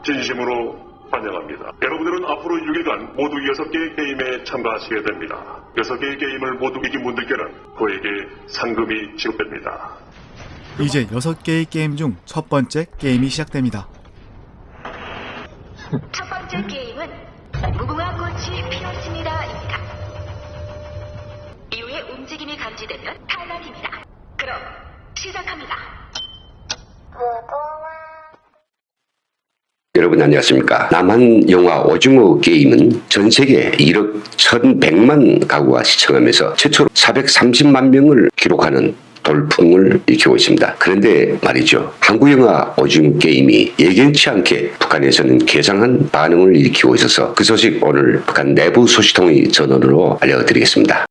진심으로 환영합니다. 여러분들은 앞으로 6일간 모두 6개의 게임에 참가하시게 됩니다. 6개의 게임을 모두 이긴 분들께는 그에게 상금이 지급됩니다. 이제 6개의 게임 중 첫 번째 게임이 시작됩니다. 첫 번째 게임은 무궁화 꽃이 피었습니다입니다. 이후에 움직임이 감지되면 탈락입니다. 그럼 시작합니다. 여러분 안녕하십니까. 남한 영화 오징어 게임은 전 세계 1억 1100만 가구가 시청하면서 최초로 430만 명을 기록하는 돌풍을 일으키고 있습니다. 그런데 말이죠. 한국 영화 오징어 게임이 예견치 않게 북한에서는 괴상한 반응을 일으키고 있어서 그 소식 오늘 북한 내부 소식통의 전원으로 알려드리겠습니다.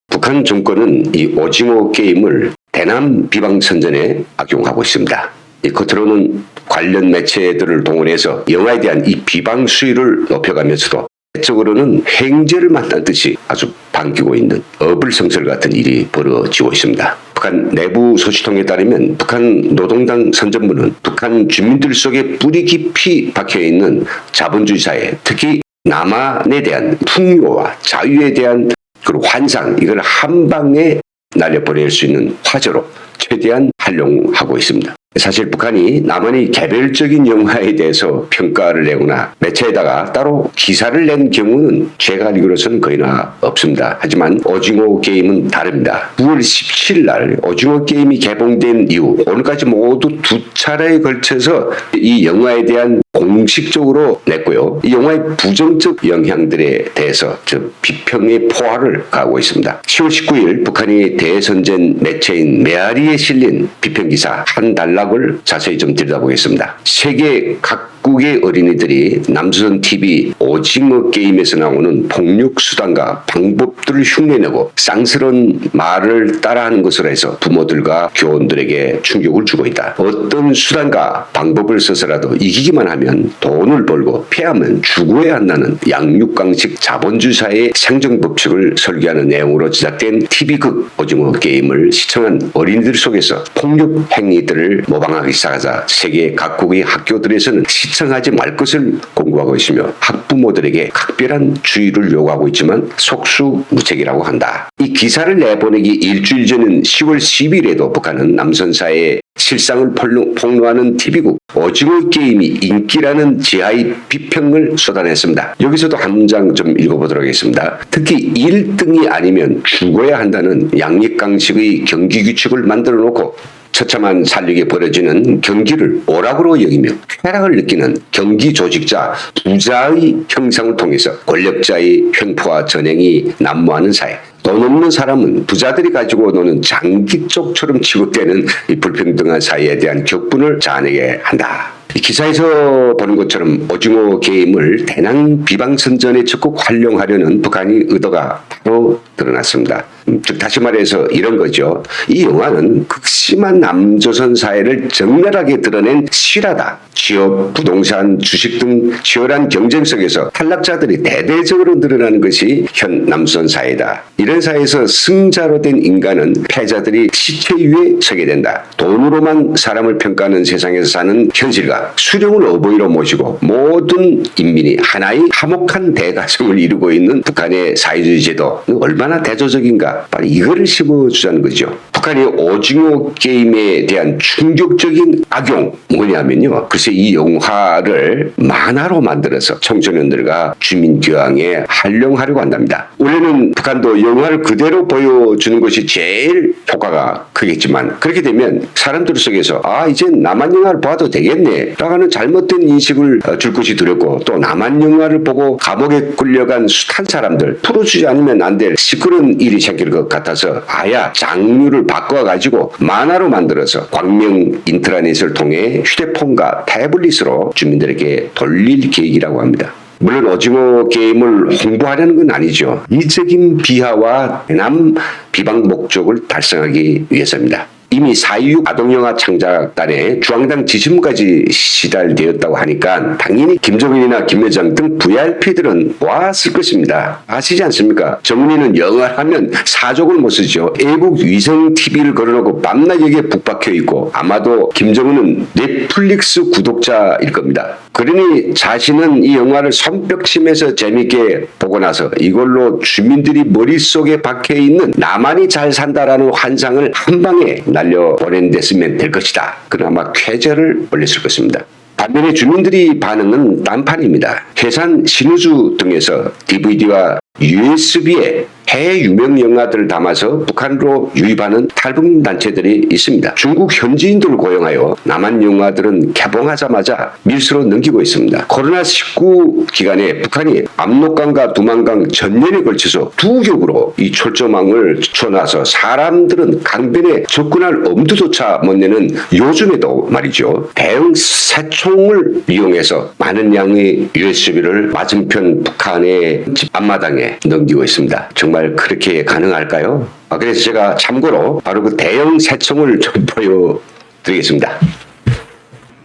북한 정권은 이 오징어 게임을 대남 비방 선전에 악용하고 있습니다. 이 겉으로는 관련 매체들을 동원해서 영화에 대한 이 비방 수위를 높여가면서도 내적으로는 횡재를 만난 듯이 아주 반기고 있는 어불성설 같은 일이 벌어지고 있습니다. 북한 내부 소식통에 따르면 북한 노동당 선전부는 북한 주민들 속에 뿌리 깊이 박혀있는 자본주의 사회, 특히 남한에 대한 풍요와 자유에 대한 그리고 환상, 이걸 한 방에 날려버릴 수 있는 화제로 최대한 활용하고 있습니다. 사실 북한이 남한이 개별적인 영화에 대해서 평가를 내거나 매체에다가 따로 기사를 낸 경우는 제가 알기로서는 거의나 없습니다. 하지만 오징어 게임은 다릅니다. 9월 17일 날 오징어 게임이 개봉된 이후 오늘까지 모두 2차례에 걸쳐서 이 영화에 대한 공식적으로 냈고요. 이 영화의 부정적 영향들에 대해서 비평의 포화를 가하고 있습니다. 10월 19일 북한이 대선전 매체인 메아리에 실린 비평기사 한 단락을 자세히 좀 들여다보겠습니다. 세계 각국의 어린이들이 남조선 TV 오징어 게임에서 나오는 폭력 수단과 방법들을 흉내내고 쌍스러운 말을 따라하는 것으로 해서 부모들과 교원들에게 충격을 주고 있다. 어떤 수단과 방법을 써서라도 이기기만 하면 돈을 벌고 패하면 죽어야 한다는 양육강식 자본주의 사회의 생존법칙을 설계하는 내용으로 제작된 TV극 오징어 게임을 시청한 어린이들 속에서 폭력 행위들을 모방하기 시작하자 세계 각국의 학교들에서는 시청하지 말 것을 공고하고 있으며 학부모들에게 각별한 주의를 요구하고 있지만 속수무책이라고 한다. 이 기사를 내보내기 일주일 전인 10월 10일에도 북한은 남선사의 실상을 폭로하는 TV국 오징어 게임이 인기라는 지하의 비평을 쏟아냈습니다. 여기서도 한 문장 좀 읽어보도록 하겠습니다. 특히 1등이 아니면 죽어야 한다는 양육강식의 경기규칙을 만들어 놓고 처참한 살육에 벌어지는 경기를 오락으로 여기며 쾌락을 느끼는 경기 조직자 부자의 형상을 통해서 권력자의 횡포와 전행이 난무하는 사회, 돈 없는 사람은 부자들이 가지고 노는 장기쪽처럼 취급되는 이 불평등한 사회에 대한 격분을 자아내게 한다. 이 기사에서 보는 것처럼 오징어 게임을 대남 비방선전에 적극 활용하려는 북한의 의도가 바로 드러났습니다. 즉 다시 말해서 이런 거죠. 이 영화는 극심한 남조선 사회를 적나라하게 드러낸 실화다. 취업, 부동산, 주식 등 치열한 경쟁 속에서 탈락자들이 대대적으로 늘어나는 것이 현 남조선 사회다. 이런 사회에서 승자로 된 인간은 패자들이 시체 위에 서게 된다. 돈으로만 사람을 평가하는 세상에서 사는 현실과 수령을 어버이로 모시고 모든 인민이 하나의 화목한 대가정을 이루고 있는 북한의 사회주의 제도는 얼마나 대조적인가. 바로 이거를 심어주자는 거죠. 북한이 오징어 게임에 대한 충격적인 악용 뭐냐면요. 글쎄 이 영화를 만화로 만들어서 청소년들과 주민교양에 활용하려고 한답니다. 원래는 북한도 영화를 그대로 보여주는 것이 제일 효과가 크겠지만 그렇게 되면 사람들 속에서 이제 남한 영화를 봐도 되겠네 라는 잘못된 인식을 줄 것이 두렵고 또 남한 영화를 보고 감옥에 끌려간 숱한 사람들 풀어주지 않으면 안 될 시끄러운 일이 생길 것 같아서 아야 장르를 바꿔가지고 만화로 만들어서 광명 인트라넷을 통해 휴대폰과 태블릿으로 주민들에게 돌릴 계획이라고 합니다. 물론 오징어 게임을 홍보하려는 건 아니죠. 이적인 비하와 대남 비방 목적을 달성하기 위해서입니다. 이미 4.26 아동영화 창작단에 중앙당 지지문까지 시달되었다고 하니까 당연히 김정은이나 김여정 등 VIP들은 모았을 것입니다. 아시지 않습니까? 정은이는 영화를 하면 사족을 못 쓰죠. 애국 위성 TV를 걸어놓고 밤낮 여기에 북박혀 있고 아마도 김정은은 넷플릭스 구독자일 겁니다. 그러니 자신은 이 영화를 손뼉치면서 재밌게 보고 나서 이걸로 주민들이 머릿속에 박혀있는 나만이 잘 산다라는 환상을 한 방에 날려보낸댔으면 될 것이다. 그나마 쾌재를 올렸을 것입니다. 반면에 주민들이 반응은 딴판입니다. 해산 신우주 등에서 DVD와 USB에 해외 유명 영화들을 담아서 북한으로 유입하는 탈북 단체들이 있습니다. 중국 현지인들을 고용하여 남한 영화들은 개봉하자마자 밀수로 넘기고 있습니다. 코로나19 기간에 북한이 압록강과 두만강 전년에 걸쳐서 두 겹으로 이 철조망을 쳐놔서 사람들은 강변에 접근할 엄두조차 못 내는 요즘에도 말이죠. 대형 새총을 이용해서 많은 양의 USB를 맞은편 북한의 집 앞마당에 넘기고 있습니다. 정말 그렇게 가능할까요? 그래서 제가 참고로 바로 그 대형 새총을 좀 보여드리겠습니다.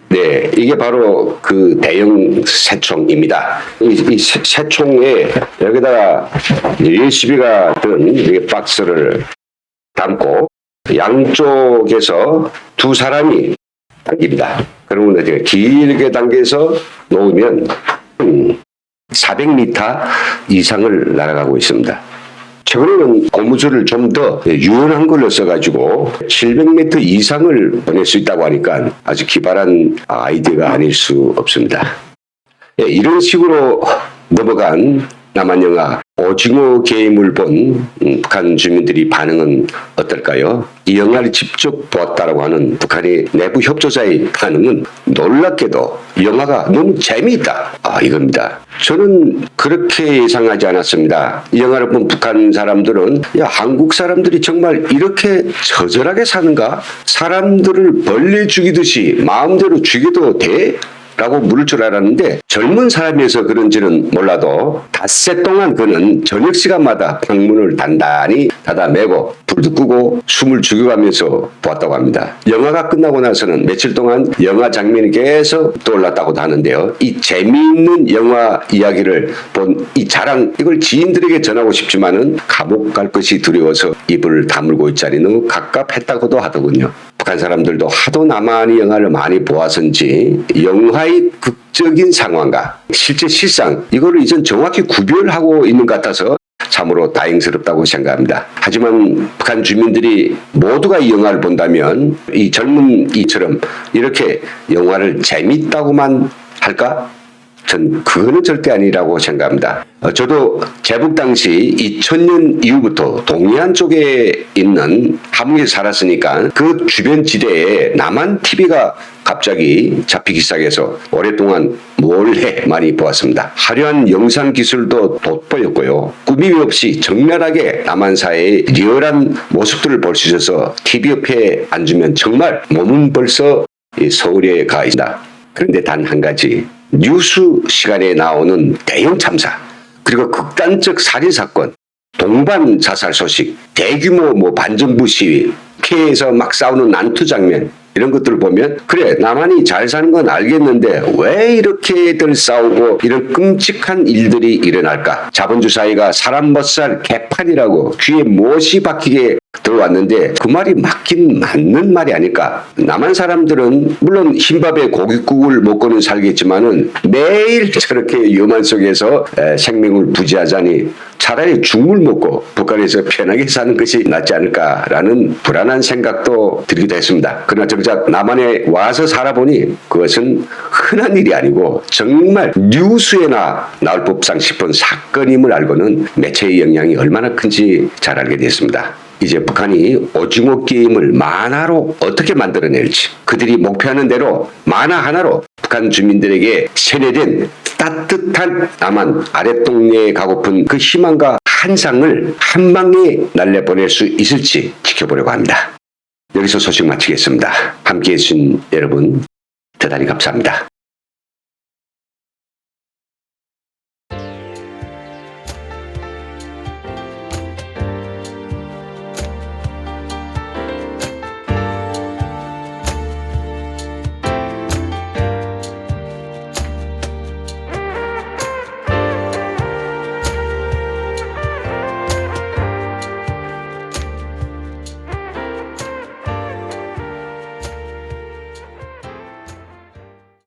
네, 이게 바로 그 대형 새총입니다. 이 새총에 여기다가 USB가 든 이렇게 박스를 담고 양쪽에서 두 사람이 당깁니다. 그러면 이제 길게 당겨서 놓으면 400m 이상을 날아가고 있습니다. 최근에는 고무줄을 좀 더 유연한 걸로 써가지고 700m 이상을 보낼 수 있다고 하니까 아주 기발한 아이디어가 아닐 수 없습니다. 이런 식으로 넘어간 남한 영화 오징어 게임을 본 북한 주민들이 반응은 어떨까요? 이 영화를 직접 보았다라고 하는 북한의 내부 협조자의 반응은 놀랍게도 이 영화가 너무 재미있다. 이겁니다. 저는 그렇게 예상하지 않았습니다. 이 영화를 본 북한 사람들은 야, 한국 사람들이 정말 이렇게 처절하게 사는가? 사람들을 벌레 죽이듯이 마음대로 죽여도 돼? 라고 물을 줄 알았는데 젊은 사람이어서 그런지는 몰라도 닷새 동안 그는 저녁 시간마다 방문을 단단히 닫아매고 불도 끄고 숨을 죽여가면서 보았다고 합니다. 영화가 끝나고 나서는 며칠 동안 영화 장면이 계속 떠올랐다고도 하는데요. 이 재미있는 영화 이야기를 본 이 자랑 이걸 지인들에게 전하고 싶지만은 감옥 갈 것이 두려워서 입을 다물고 있자니 너무 갑갑했다고도 하더군요. 북한 사람들도 하도 남한이 영화를 많이 보아서인지 영화의 극적인 상황과 실제 실상 이거를 이젠 정확히 구별하고 있는 것 같아서 참으로 다행스럽다고 생각합니다. 하지만 북한 주민들이 모두가 이 영화를 본다면 이 젊은 이처럼 이렇게 영화를 재밌다고만 할까? 전 그거는 절대 아니라고 생각합니다. 저도 제북 당시 2000년 이후부터 동해안 쪽에 있는 함흥에 살았으니까 그 주변 지대에 남한 TV가 갑자기 잡히기 시작해서 오랫동안 몰래 많이 보았습니다. 화려한 영상 기술도 돋보였고요. 꾸밈이 없이 적나라하게 남한 사회의 리얼한 모습들을 볼 수 있어서 TV 옆에 앉으면 정말 몸은 벌써 서울에 가 있다. 그런데 단 한 가지. 뉴스 시간에 나오는 대형 참사, 그리고 극단적 살인사건, 동반 자살 소식, 대규모 반정부 시위, 국회에서 막 싸우는 난투 장면, 이런 것들을 보면 그래 남한이 잘 사는 건 알겠는데 왜 이렇게들 싸우고 이런 끔찍한 일들이 일어날까? 자본주의 사회가 사람 못 살 개판이라고 귀에 못이 박히게 들어왔는데 그 말이 맞긴 맞는 말이 아닐까? 남한 사람들은 물론 흰밥에 고깃국을 먹고는 살겠지만은 매일 저렇게 위험한 속에서 생명을 부지하자니 차라리 죽물 먹고 북한에서 편하게 사는 것이 낫지 않을까라는 불안한 생각도 들기도 했습니다. 그러나 정작 남한에 와서 살아보니 그것은 흔한 일이 아니고 정말 뉴스에나 나올 법상 싶은 사건임을 알고는 매체의 영향이 얼마나 큰지 잘 알게 됐습니다. 이제 북한이 오징어 게임을 만화로 어떻게 만들어낼지 그들이 목표하는 대로 만화 하나로 북한 주민들에게 세뇌된 따뜻한 남한 아랫동네에 가고픈 그 희망과 환상을 한 방에 날려보낼 수 있을지 지켜보려고 합니다. 여기서 소식 마치겠습니다. 함께해 주신 여러분 대단히 감사합니다.